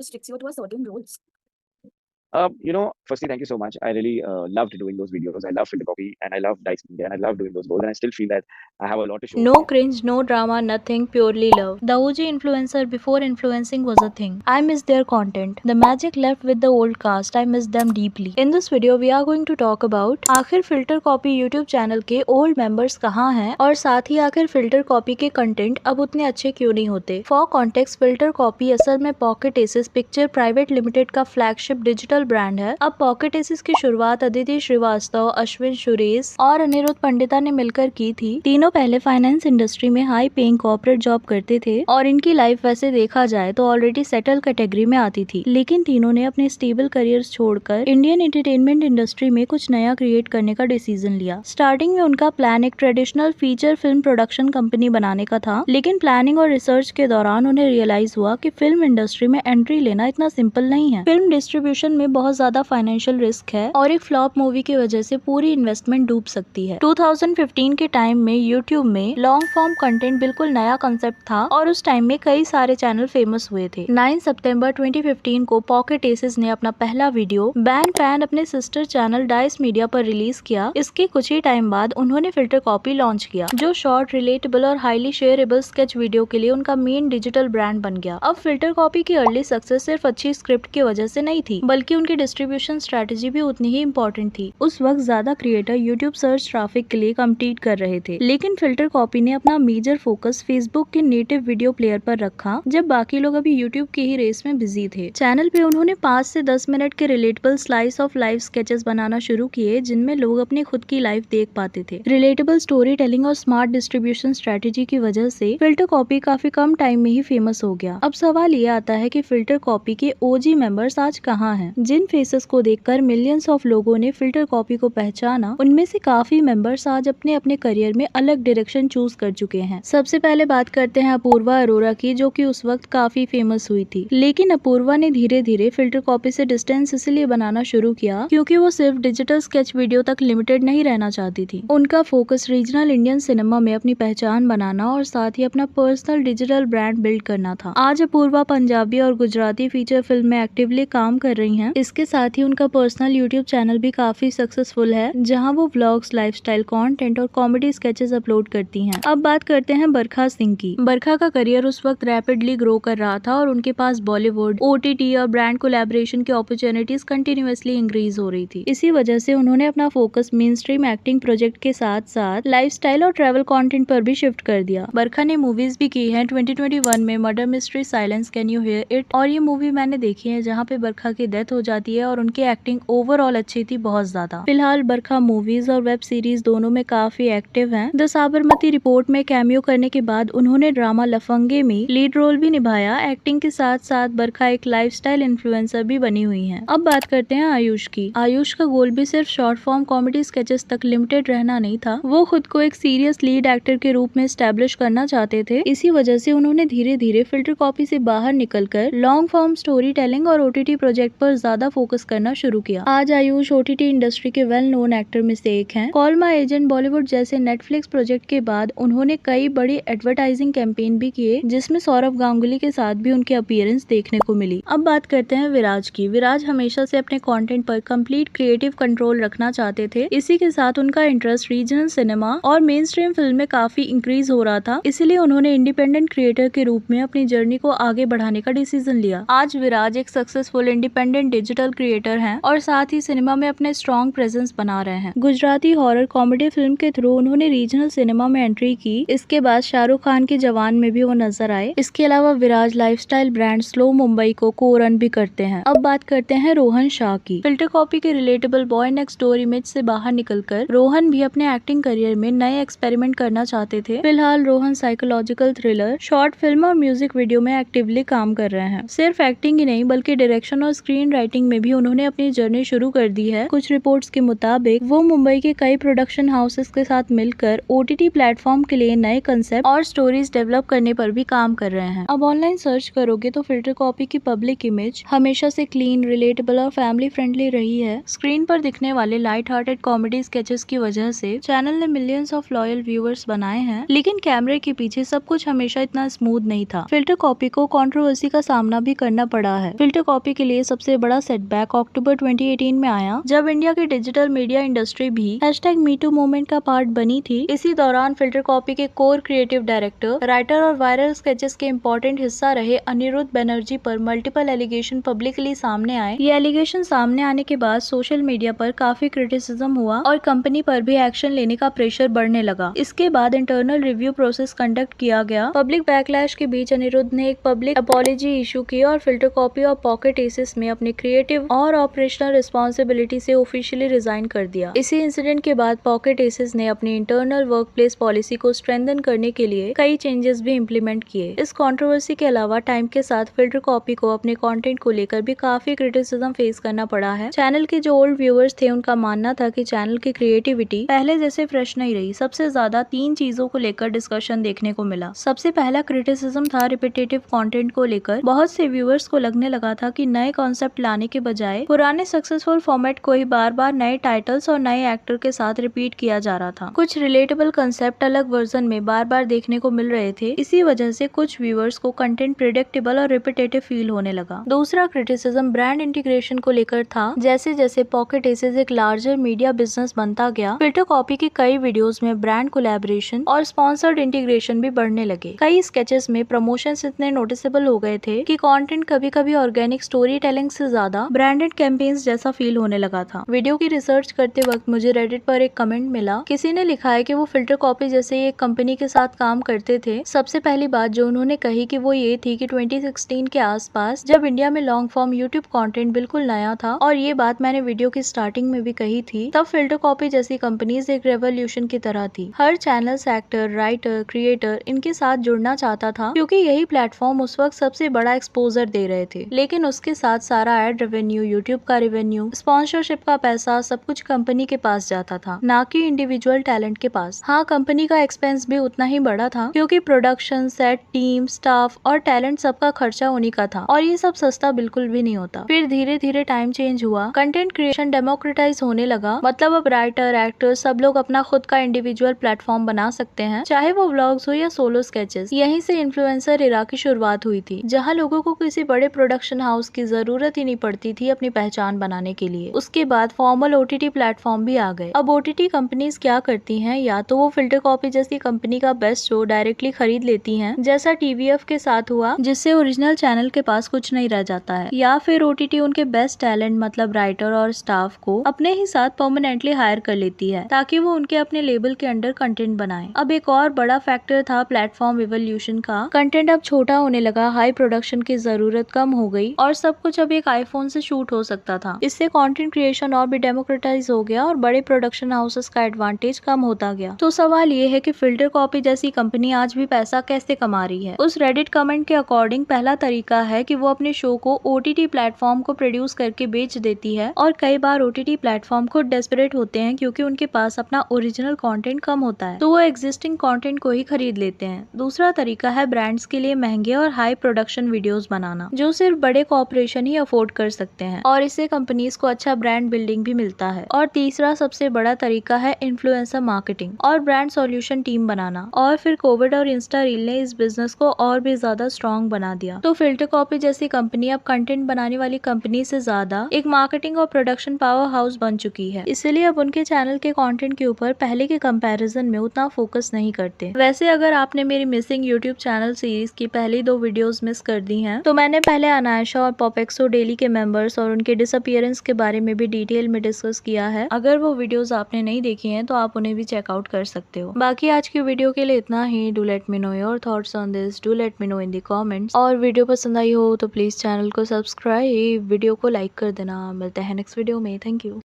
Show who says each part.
Speaker 1: restricts you to a certain roles?
Speaker 2: Firstly, thank you so much. I really loved doing those videos. I love Filter Copy and I love Dice Media and I love doing those roles. And I still feel that I have a lot to show.
Speaker 3: No cringe, no drama, nothing, purely love. The OG influencer before influencing was a thing. I miss their content. The magic left with the old cast, I miss them deeply. In this video, we are going to talk about आखिर filter copy YouTube channel के old members कहाँ हैं और साथ ही आखिर filter copy के content अब उतने अच्छे क्यों नहीं होते। फॉर कॉन्टेक्स्ट, फिल्टर कॉपी असल में पॉकेट एसिस पिक्चर प्राइवेट लिमिटेड का फ्लैगशिप डिजिटल ब्रांड है। अब पॉकेट एसिस की शुरुआत अदिति श्रीवास्तव, अश्विन सुरेश और अनिरुद्ध पंडिता ने मिलकर की थी। तीनों पहले फाइनेंस इंडस्ट्री में हाई पेइंग कॉर्पोरेट जॉब करते थे और इनकी लाइफ वैसे देखा जाए तो ऑलरेडी सेटल कैटेगरी में आती थी, लेकिन तीनों ने अपने स्टेबल करियर्स छोड़कर इंडियन एंटरटेनमेंट इंडस्ट्री में कुछ नया क्रिएट करने का डिसीजन लिया। स्टार्टिंग में उनका प्लान एक traditional feature film production company बनाने का था, लेकिन प्लानिंग और रिसर्च के दौरान उन्हें रियलाइज हुआ कि फिल्म इंडस्ट्री में एंट्री लेना इतना सिंपल नहीं है। फिल्म डिस्ट्रीब्यूशन में बहुत ज्यादा फाइनेंशियल रिस्क है और एक फ्लॉप मूवी की वजह से पूरी इन्वेस्टमेंट डूब सकती है। 2015 के टाइम में यूट्यूब में लॉन्ग फॉर्म कंटेंट बिल्कुल नया कंसेप्ट था और उस टाइम में कई सारे चैनल फेमस हुए थे। 9 सितंबर 2015 को पॉकेट एसिस ने अपना पहला वीडियो बैन पैन अपने सिस्टर चैनल डाइस मीडिया पर रिलीज किया। इसके कुछ ही टाइम बाद उन्होंने फिल्टर कॉपी लॉन्च किया, जो शॉर्ट, रिलेटेबल और हाईली शेयरेबल स्केच वीडियो के लिए उनका मेन डिजिटल ब्रांड बन गया। अब फिल्टर कॉपी की अर्ली सक्सेस सिर्फ अच्छी स्क्रिप्ट की वजह से नहीं थी, बल्कि उनकी डिस्ट्रीब्यूशन स्ट्रेटेजी भी उतनी ही इम्पोर्टेंट थी। उस वक्त ज्यादा क्रिएटर यूट्यूब सर्च ट्रैफिक के लिए कम्पीट कर रहे थे, लेकिन फिल्टर कॉपी ने अपना मेजर फोकस फेसबुक के नेटिव वीडियो प्लेयर पर रखा, जब बाकी लोग अभी यूट्यूब की ही रेस में बिजी थे। चैनल पे उन्होंने 5 से 10 मिनट के relatable slice of life sketches बनाना शुरू किए, जिनमें लोग अपनी खुद की लाइफ देख पाते थे। रिलेटेबल स्टोरी टेलिंग और स्मार्ट डिस्ट्रीब्यूशन स्ट्रेटेजी की वजह से फिल्टर कॉपी काफी कम टाइम में ही फेमस हो गया। अब सवाल ये आता है कि फिल्टर कॉपी के ओजी मेंबर्स आज कहाँ हैं? जिन फेसेस को देखकर मिलियंस ऑफ लोगों ने फिल्टर कॉपी को पहचाना, उनमें से काफी मेंबर्स आज अपने अपने करियर में अलग डायरेक्शन चूज कर चुके हैं। सबसे पहले बात करते हैं अपूर्वा अरोरा की, जो कि उस वक्त काफी फेमस हुई थी, लेकिन अपूर्वा ने धीरे धीरे फिल्टर कॉपी से डिस्टेंस इसलिए बनाना शुरू किया क्योंकि वो सिर्फ डिजिटल स्केच वीडियो तक लिमिटेड नहीं रहना चाहती थी। उनका फोकस रीजनल इंडियन सिनेमा में अपनी पहचान बनाना और साथ ही अपना पर्सनल डिजिटल ब्रांड बिल्ड करना था। आज अपूर्वा पंजाबी और गुजराती फीचर फिल्म में एक्टिवली काम कर रही हैं। इसके साथ ही उनका पर्सनल यूट्यूब चैनल भी काफी सक्सेसफुल है, जहाँ वो व्लॉग्स, लाइफस्टाइल कंटेंट और कॉमेडी स्केचेस अपलोड करती हैं। अब बात करते हैं बरखा सिंह की। बरखा का करियर उस वक्त रैपिडली ग्रो कर रहा था और उनके पास बॉलीवुड, ओटीटी और ब्रांड कोलैबोरेशन की अपॉर्चुनिटीज कंटिन्यूअसली इंक्रीज हो रही थी। इसी वजह से उन्होंने अपना focus main stream acting project के साथ साथ लाइफस्टाइल और ट्रैवल कंटेंट पर भी शिफ्ट कर दिया। बरखा ने मूवीज भी की हैं। 2021 में murder mystery silence can you here it, और ये मूवी मैंने देखी है, जहाँ पे बरखा की डेथ हो जाती है और उनकी एक्टिंग ओवरऑल अच्छी थी, बहुत ज्यादा। फिलहाल बरखा मूवीज और वेब सीरीज दोनों में काफी एक्टिव हैं। द साबरमती रिपोर्ट में कैमियो करने के बाद उन्होंने ड्रामा लफंगे में लीड रोल भी निभाया। एक्टिंग के साथ साथ बरखा एक लाइफस्टाइल इन्फ्लुएंसर भी बनी हुई हैं। अब बात करते हैं आयुष की। आयुष का गोल भी सिर्फ शॉर्ट फॉर्म कॉमेडी स्केचेस तक लिमिटेड रहना नहीं था, वो खुद को एक सीरियस लीड एक्टर के रूप में एस्टेब्लिश करना चाहते थे। इसी वजह से उन्होंने धीरे धीरे फिल्टर कॉपी से बाहर निकलकर लॉन्ग फॉर्म स्टोरी टेलिंग और ओटीटी प्रोजेक्ट पर ज्यादा फोकस करना शुरू किया। आज आयुष ओटीटी इंडस्ट्री के वेल नोन एक्टर में से एक हैं। कॉल माय एजेंट बॉलीवुड जैसे नेटफ्लिक्स प्रोजेक्ट के बाद उन्होंने कई बड़ी एडवर्टाइजिंग कैंपेन भी किए, जिसमें सौरभ गांगुली के साथ भी उनकी अपीयरेंस देखने को मिली। अब बात करते हैं विराज की। विराज हमेशा से अपने कंटेंट पर कंप्लीट क्रिएटिव कंट्रोल रखना चाहते थे। इसी के साथ उनका इंटरेस्ट रीजनल सिनेमा और मेन स्ट्रीम फिल्म में काफी इंक्रीज हो रहा था, इसलिए उन्होंने इंडिपेंडेंट क्रिएटर के रूप में अपनी जर्नी को आगे बढ़ाने का डिसीजन लिया। आज विराज एक सक्सेसफुल इंडिपेंडेंट डिजिटल क्रिएटर हैं और साथ ही सिनेमा में अपने स्ट्रॉन्ग प्रेजेंस बना रहे हैं। गुजराती हॉरर कॉमेडी फिल्म के थ्रू उन्होंने रीजनल सिनेमा में एंट्री की। इसके बाद शाहरुख खान की जवान में भी वो नजर आए। इसके अलावा विराज लाइफस्टाइल ब्रांड स्लो मुंबई को रन भी करते हैं। अब बात करते हैं रोहन शाह की। फिल्टर कॉपी के relatable boy next door image से बाहर निकलकर रोहन भी अपने एक्टिंग करियर में नए एक्सपेरिमेंट करना चाहते थे। फिलहाल Rohan psychological thriller, short film और म्यूजिक वीडियो में एक्टिवली काम कर रहे हैं। सिर्फ एक्टिंग ही नहीं बल्कि डायरेक्शन और स्क्रीन राइटिंग राइटिंग में भी उन्होंने अपनी जर्नी शुरू कर दी है। कुछ रिपोर्ट्स के मुताबिक वो मुंबई के कई प्रोडक्शन हाउसेस के साथ मिलकर OTT प्लेटफॉर्म के लिए नए कंसेप्ट और स्टोरीज डेवलप करने पर भी काम कर रहे हैं। अब ऑनलाइन सर्च करोगे तो फिल्टर कॉपी की पब्लिक इमेज हमेशा से क्लीन, रिलेटेबल और फैमिली फ्रेंडली रही है। स्क्रीन पर दिखने वाले लाइट हार्टेड कॉमेडी स्केचेस की वजह से चैनल ने मिलियंस ऑफ लॉयल व्यूअर्स बनाए हैं, लेकिन कैमरे के पीछे सब कुछ हमेशा इतना स्मूथ नहीं था। फिल्टर कॉपी को कंट्रोवर्सी का सामना भी करना पड़ा है। फिल्टर कॉपी के लिए सबसे बड़ा सेटबैक अक्टूबर 2018 में आया, जब इंडिया की डिजिटल मीडिया इंडस्ट्री भी #MeToo मूवमेंट का पार्ट बनी थी। इसी दौरान फिल्टर कॉपी के कोर क्रिएटिव डायरेक्टर, राइटर और वायरल स्केचेस के इम्पोर्टेंट हिस्सा रहे अनिरुद्ध बनर्जी पर मल्टीपल एलिगेशन पब्लिकली सामने आए। ये एलिगेशन सामने आने के बाद सोशल मीडिया पर काफी क्रिटिसिज्म हुआ और कंपनी पर भी एक्शन लेने का प्रेशर बढ़ने लगा। इसके बाद इंटरनल रिव्यू प्रोसेस कंडक्ट किया गया। पब्लिक बैकलैश के बीच अनिरुद्ध ने एक पब्लिक अपॉलजी इशू की और फिल्टर कॉपी और पॉकेट एसेस में अपने क्रिएटिव और ऑपरेशनल रिस्पॉन्सिबिलिटी से ऑफिशियली रिजाइन कर दिया। इसी इंसिडेंट के बाद पॉकेट एसेस ने अपनी इंटरनल वर्कप्लेस पॉलिसी को स्ट्रेंथन करने के लिए कई चेंजेस भी इम्प्लीमेंट किए। इस कंट्रोवर्सी के अलावा टाइम के साथ फिल्टर कॉपी को अपने कंटेंट को लेकर भी काफी क्रिटिसिज्म फेस करना पड़ा है। चैनल के जो ओल्ड व्यूअर्स थे उनका मानना था कि चैनल की क्रिएटिविटी पहले जैसे फ्रेश नहीं रही। सबसे ज्यादा 3 चीजों को लेकर डिस्कशन देखने को मिला। सबसे पहला क्रिटिसिज्म था रिपीटेटिव कंटेंट को लेकर। बहुत से व्यूअर्स को लगने लगा था कि नए कॉन्सेप्ट लाने के बजाय पुराने सक्सेसफुल फॉर्मेट को ही बार बार नए टाइटल्स और नए एक्टर के साथ रिपीट किया जा रहा था। कुछ रिलेटेबल कंसेप्ट अलग वर्जन में बार बार देखने को मिल रहे थे। इसी वजह से कुछ व्यूअर्स को कंटेंट प्रेडिक्टेबल और रिपीटेटिव फील होने लगा। दूसरा क्रिटिसिज्म ब्रांड इंटीग्रेशन को लेकर था। जैसे जैसे पॉकेट एसेस एक लार्जर मीडिया बिजनेस बनता गया, फिल्टर कॉपी की कई वीडियोस में ब्रांड कोलैबोरेशन और स्पॉन्सर्ड इंटीग्रेशन भी बढ़ने लगे। कई स्केचेस में प्रमोशंस इतने नोटिसेबल हो गए थे कि कंटेंट कभी कभी ऑर्गेनिक स्टोरी टेलिंग से ज्यादा ब्रांडेड कैंपेन्स जैसा फील होने लगा था। वीडियो की रिसर्च करते वक्त मुझे रेडिट पर एक कमेंट मिला। किसी ने लिखा है कि वो फिल्टर कॉपी जैसे एक कंपनी के साथ काम करते थे। सबसे पहली बात जो उन्होंने कही कि वो ये थी कि 2016 के आसपास जब इंडिया में लॉन्ग फॉर्म यूट्यूब कंटेंट बिल्कुल नया था, और ये बात मैंने वीडियो की स्टार्टिंग में भी कही थी, तब फिल्टर कॉपी जैसी कंपनीज एक रेवोल्यूशन की तरह थी। हर चैनल, एक्टर, राइटर, क्रिएटर इनके साथ जुड़ना चाहता था क्योंकि यही प्लेटफॉर्म उस वक्त सबसे बड़ा एक्सपोजर दे रहे थे। लेकिन उसके साथ सारा एड रेवेन्यू, यूट्यूब का रेवेन्यू, स्पॉन्सरशिप का पैसा सब कुछ कंपनी के पास जाता था, ना कि इंडिविजुअल टैलेंट के पास। हाँ, कंपनी का एक्सपेंस भी उतना ही बड़ा था क्योंकि प्रोडक्शन, सेट, टीम, स्टाफ और टैलेंट सबका खर्चा उन्हीं का था, और ये सब सस्ता बिल्कुल भी नहीं होता। फिर धीरे धीरे टाइम चेंज हुआ, कंटेंट क्रिएशन डेमोक्रेटाइज होने लगा। मतलब अब राइटर, एक्टर सब लोग अपना खुद का इंडिविजुअल प्लेटफॉर्म बना सकते हैं, चाहे वो व्लॉग्स हो या सोलो स्केचेस। यहीं से इन्फ्लुएंसर एरा की शुरुआत हुई थी, जहाँ लोगों को किसी बड़े प्रोडक्शन हाउस की जरूरत ही नहीं पड़ती थी अपनी पहचान बनाने के लिए। उसके बाद फॉर्मल OTT प्लेटफॉर्म भी आ गए। अब OTT कंपनीज क्या करती हैं, या तो वो फिल्टर कॉपी जैसी कंपनी का बेस्ट शो डायरेक्टली खरीद लेती हैं, जैसा TVF के साथ हुआ, जिससे ओरिजिनल चैनल के पास कुछ नहीं रह जाता है, या फिर OTT उनके बेस्ट टैलेंट मतलब राइटर और स्टाफ को अपने ही साथ परमानेंटली हायर कर लेती है ताकि वो उनके अपने लेबल के अंडर कंटेंट बनाए। अब एक और बड़ा फैक्टर था प्लेटफॉर्म इवोल्यूशन का। कंटेंट अब छोटा होने लगा, हाई प्रोडक्शन की जरूरत कम हो गई और सब कुछ अब एक आईफोन से शूट हो सकता था। इससे कंटेंट क्रिएशन और भी डेमोक्रेटाइज हो गया और बड़े प्रोडक्शन हाउसेस का एडवांटेज कम होता गया। तो सवाल ये है कि फिल्टर कॉपी जैसी कंपनी आज भी पैसा कैसे कमा रही है। उस रेडिट कमेंट के अकॉर्डिंग पहला तरीका है कि वो अपने शो को OTT प्लेटफॉर्म को प्रोड्यूस करके बेच देती है, और कई बार OTT प्लेटफॉर्म खुद डेस्परेट होते हैं क्योंकि उनके पास अपना ओरिजिनल कंटेंट कम होता है, तो वो एग्जिस्टिंग कंटेंट को ही खरीद लेते हैं। दूसरा तरीका है ब्रांड्स के लिए महंगे और हाई प्रोडक्शन वीडियोस बनाना, जो सिर्फ बड़े कॉर्पोरेशन ही अफोर्ड कर सकते हैं, और इससे कंपनीज को अच्छा ब्रांड बिल्डिंग भी मिलता है। और तीसरा सबसे बड़ा तरीका है इन्फ्लुएंसर मार्केटिंग और ब्रांड सॉल्यूशन टीम बनाना। और फिर कोविड और इंस्टा रील ने इस बिजनेस को और भी ज्यादा स्ट्रॉन्ग बना दिया। तो फिल्टर कॉपी जैसी कंपनी अब कंटेंट बनाने वाली कंपनी से ज्यादा एक मार्केटिंग और प्रोडक्शन पावर हाउस बन चुकी है। इसलिए अब उनके चैनल के कंटेंट के ऊपर पहले के कंपैरिजन में उतना फोकस नहीं करते। वैसे अगर आपने मेरी मिसिंग यूट्यूब चैनल सीरीज की पहली 2 वीडियोस मिस कर दी हैं, तो मैंने पहले अनायशा और पॉपेक्सो डेली के मेंबर्स और उनके डिसअपीयरेंस के बारे में भी डिटेल में डिस्कस किया है। अगर वो वीडियोस आपने नहीं देखी हैं तो आप उन्हें भी चेकआउट कर सकते हो। बाकी आज की वीडियो के लिए इतना ही। Do let me know your thoughts on this, do let me know in the comments. और वीडियो पसंद आई हो तो प्लीज चैनल को सब्सक्राइब, वीडियो को लाइक कर देना। मिलते हैं नेक्स्ट वीडियो में। Thank you.